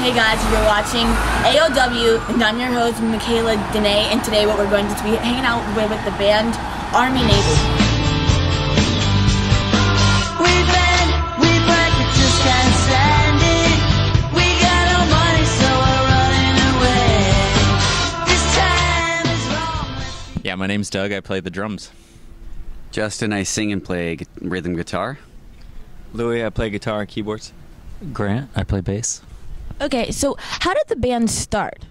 Hey guys, you're watching AOW, and I'm your host, Michaela Dene, and today what we're going to be hanging out with the band Army Navy. Yeah, my name's Doug. I play the drums. Justin, I sing and play rhythm guitar. Louis, I play guitar and keyboards. Grant, I play bass. Okay, so how did the band start?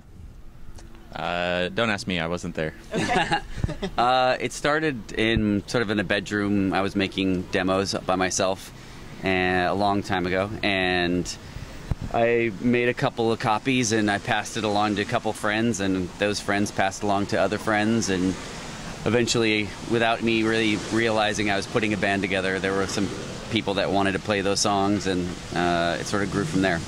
Don't ask me. I wasn't there. Okay. It started in a bedroom. I was making demos by myself a long time ago, and I made a couple of copies and I passed it along to a couple friends, and those friends passed along to other friends, and eventually, without me really realizing I was putting a band together, there were some people that wanted to play those songs, and it sort of grew from there.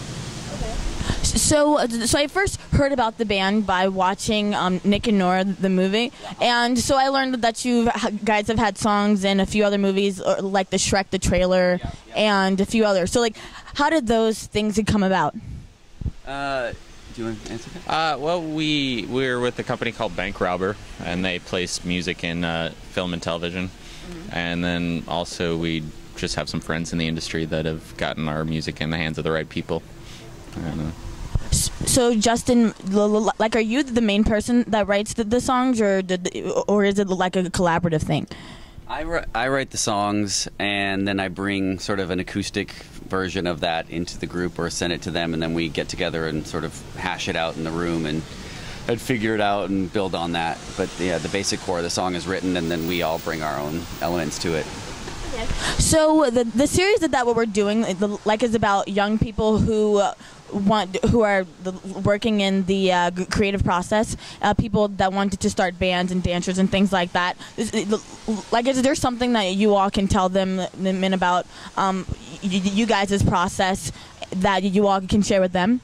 So I first heard about the band by watching Nick and Nora, the movie, and so I learned that you guys have had songs in a few other movies, like the Shrek, the trailer, and a few others. So, like, how did those things come about? Do you want to answer that? Well, we're with a company called Bank Robber, and they place music in film and television. Mm-hmm. And then also we just have some friends in the industry that have gotten our music in the hands of the right people. So, Justin, like, are you the main person that writes the songs, or is it like a collaborative thing? I write the songs, and then I bring sort of an acoustic version of that into the group or send it to them, and then we get together and sort of hash it out in the room and figure it out and build on that. But yeah, the basic core of the song is written, and then we all bring our own elements to it. So the series that we're doing, is about young people who are working in the creative process, people that wanted to start bands and dancers and things like that. Is there something that you all can tell them about you guys' process that you all can share with them?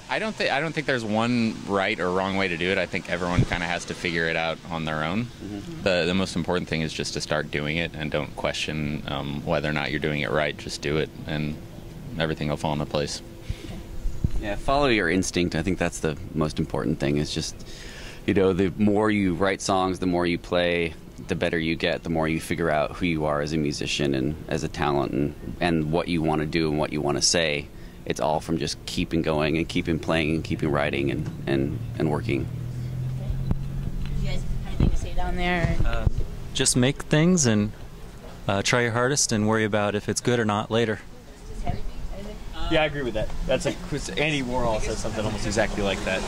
I don't think there's one right or wrong way to do it. I think everyone kind of has to figure it out on their own. Mm-hmm. The most important thing is just to start doing it and don't question whether or not you're doing it right. Just do it, and everything will fall into place. Yeah, follow your instinct. I think that's the most important thing. It's just, the more you write songs, the more you play, the better you get, the more you figure out who you are as a musician and as a talent, and what you want to do and what you want to say. It's all from just keeping going and keeping playing and keeping writing and working. You guys have anything to say down there? Just make things and try your hardest and worry about if it's good or not later. Yeah, I agree with that. That's Andy Warhol says something almost exactly like that.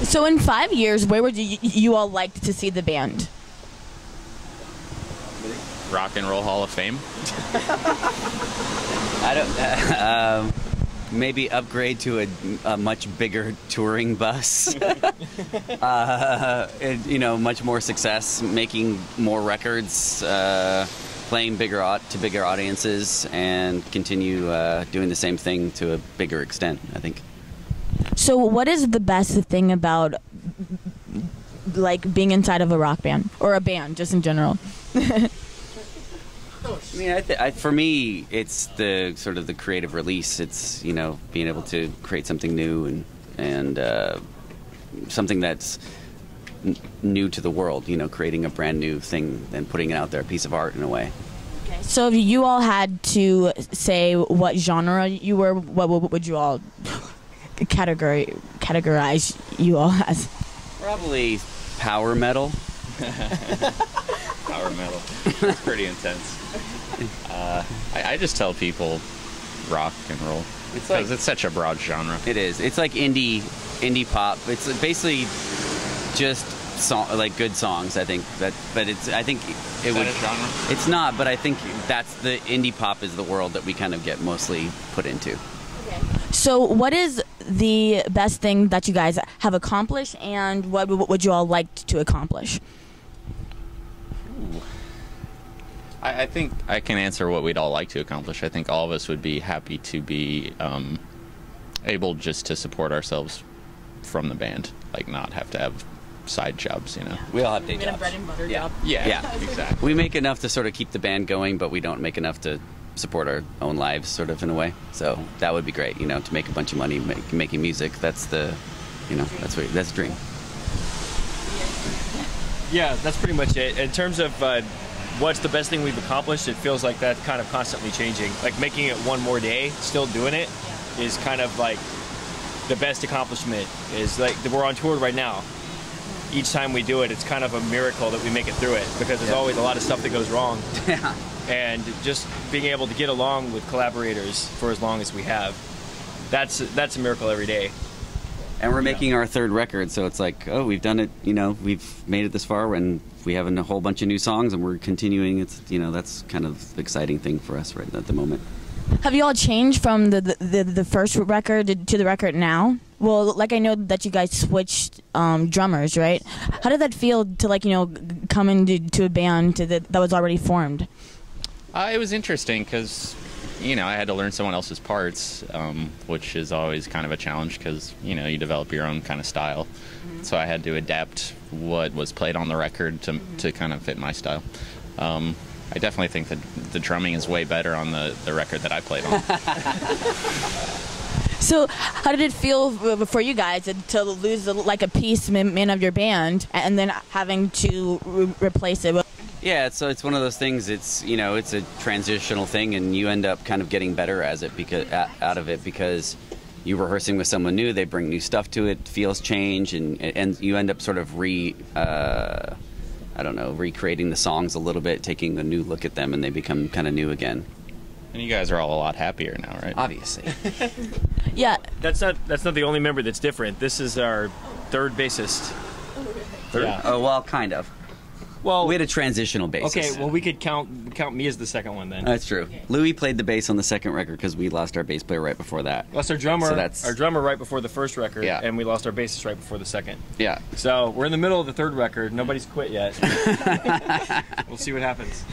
So in 5 years, where would you all like to see the band? Rock and Roll Hall of Fame. I don't. Maybe upgrade to a much bigger touring bus. Much more success, making more records, playing to bigger audiences, and continue doing the same thing to a bigger extent, I think. So, what is the best thing about being inside of a rock band or a band, just in general? I mean, for me, it's the sort of the creative release. It's being able to create something new and something that's new to the world. Creating a brand new thing and putting it out there, a piece of art in a way. Okay. So if you all had to say what genre you were, what would you all categorize you all as? Probably power metal. Power metal. It's pretty intense. I just tell people rock and roll because it's such a broad genre. It is. It's like indie pop. It's basically just good songs. I think that, but I think it would. A genre? It's not, but I think that's the indie pop is the world that we kind of get mostly put into. Okay. So, what is the best thing that you guys have accomplished, and what would you all like to accomplish? I think I can answer what we'd all like to accomplish. I think all of us would be happy to be able just to support ourselves from the band, not have to have side jobs, We all have day jobs. A bread and butter job. Yeah, exactly. We make enough to sort of keep the band going, but we don't make enough to support our own lives, sort of, in a way. So that would be great, you know, to make a bunch of money making music. That's the, you know, that's the dream. Yeah, that's pretty much it. In terms of what's the best thing we've accomplished, it feels like that's kind of constantly changing. Like making it one more day, still doing it, is kind of like the best accomplishment. Is like we're on tour right now. Each time we do it, it's kind of a miracle that we make it through it, because there's always a lot of stuff that goes wrong. Yeah. And just being able to get along with collaborators for as long as we have, that's a miracle every day. And we're making our third record, so it's like, oh, we've done it, you know, we've made it this far, and we have a whole bunch of new songs, and we're continuing. It's, you know, that's kind of the exciting thing for us right at the moment. Have you all changed from the first record to the record now? Well, like I know that you guys switched drummers, right? How did that feel to, like, you know, come into a band that was already formed? It was interesting because, you know, I had to learn someone else's parts, which is always kind of a challenge because, you know, you develop your own kind of style. Mm-hmm. So I had to adapt what was played on the record to kind of fit my style. I definitely think that the drumming is way better on the record that I played on. So how did it feel for you guys to lose like a piece man of your band and then having to replace it? Yeah, so it's one of those things. It's, you know, it's a transitional thing, and you end up kind of getting better as it out of it because you're rehearsing with someone new. They bring new stuff to it, feels change, and you end up sort of recreating the songs a little bit, taking a new look at them, and they become kind of new again. And you guys are all a lot happier now, right? Obviously. Yeah. That's not the only member that's different. This is our third bassist. Third? Yeah. Oh, well, kind of. Well, we had a transitional bassist. Okay, well, we could count me as the second one then. That's true. Louis played the bass on the second record because we lost our bass player right before that. Lost our drummer. So our drummer right before the first record, yeah. And we lost our bassist right before the second. Yeah. So we're in the middle of the third record. Nobody's quit yet. We'll see what happens.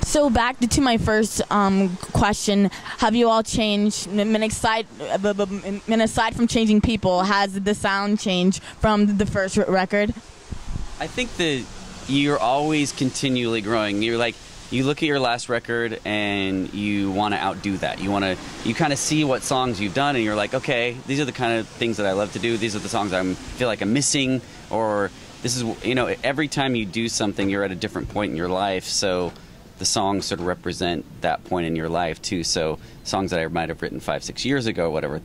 So back to my first question: have you all changed? And aside from changing people, has the sound changed from the first record? I think that you're always continually growing. You're like, you look at your last record and you want to outdo that. You kind of see what songs you've done and you're like, okay, these are the kind of things that I love to do. These are the songs I feel like I'm missing, or this is, you know, every time you do something, you're at a different point in your life. So the songs sort of represent that point in your life too. So songs that I might have written 5-6 years ago, whatever,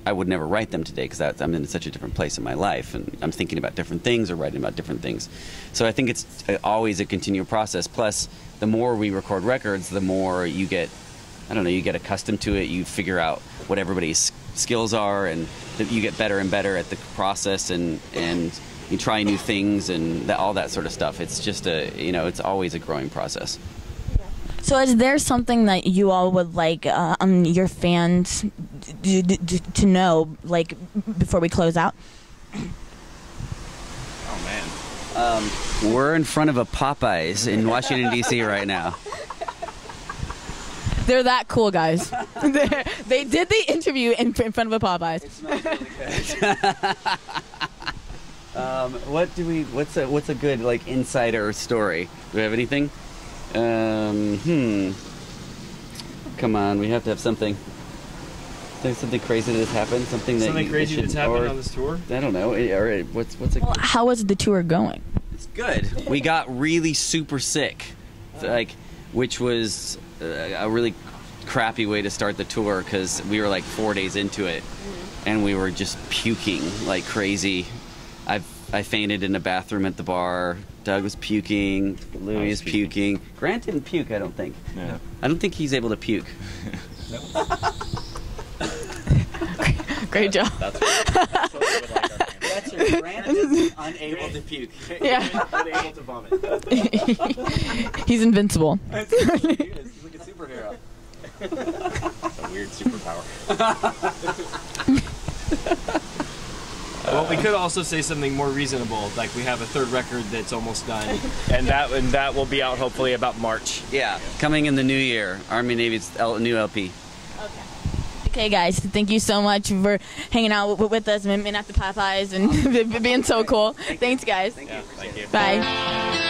I would never write them today because I'm in such a different place in my life and I'm thinking about different things or writing about different things. So I think it's always a continual process. Plus, the more we record records, the more you get, you get accustomed to it. You figure out what everybody's skills are, and you get better and better at the process, and you try new things and all that sort of stuff. It's just it's always a growing process. So is there something that you all would like your fans to know, like, before we close out? Oh, man. We're in front of a Popeyes in Washington, D.C. right now. They're that cool, guys. They did the interview in front of a Popeyes. It smells really good. What's a good, like, insider story? Do we have anything? Come on, we have to have something. There's something crazy that's happened. Something crazy that's happened on this tour. I don't know. Or what's a? Well, how was the tour going? It's good. We got really super sick, which was a really crappy way to start the tour because we were like 4 days into it, and we were just puking like crazy. I fainted in a bathroom at the bar. Doug was puking. Louis is puking. Grant didn't puke, I don't think. No. I don't think he's able to puke. Great job. That's your Grant is unable to puke. Yeah. Unable to vomit. He's invincible. He is. He's like a superhero. That's a weird superpower. Well, we could also say something more reasonable, like we have a third record that's almost done, and that will be out hopefully about March. Yeah, coming in the new year. Army Navy's new LP. Okay, guys, thank you so much for hanging out with us and at the Popeyes and being so cool. Thanks, guys. Thank you. Bye.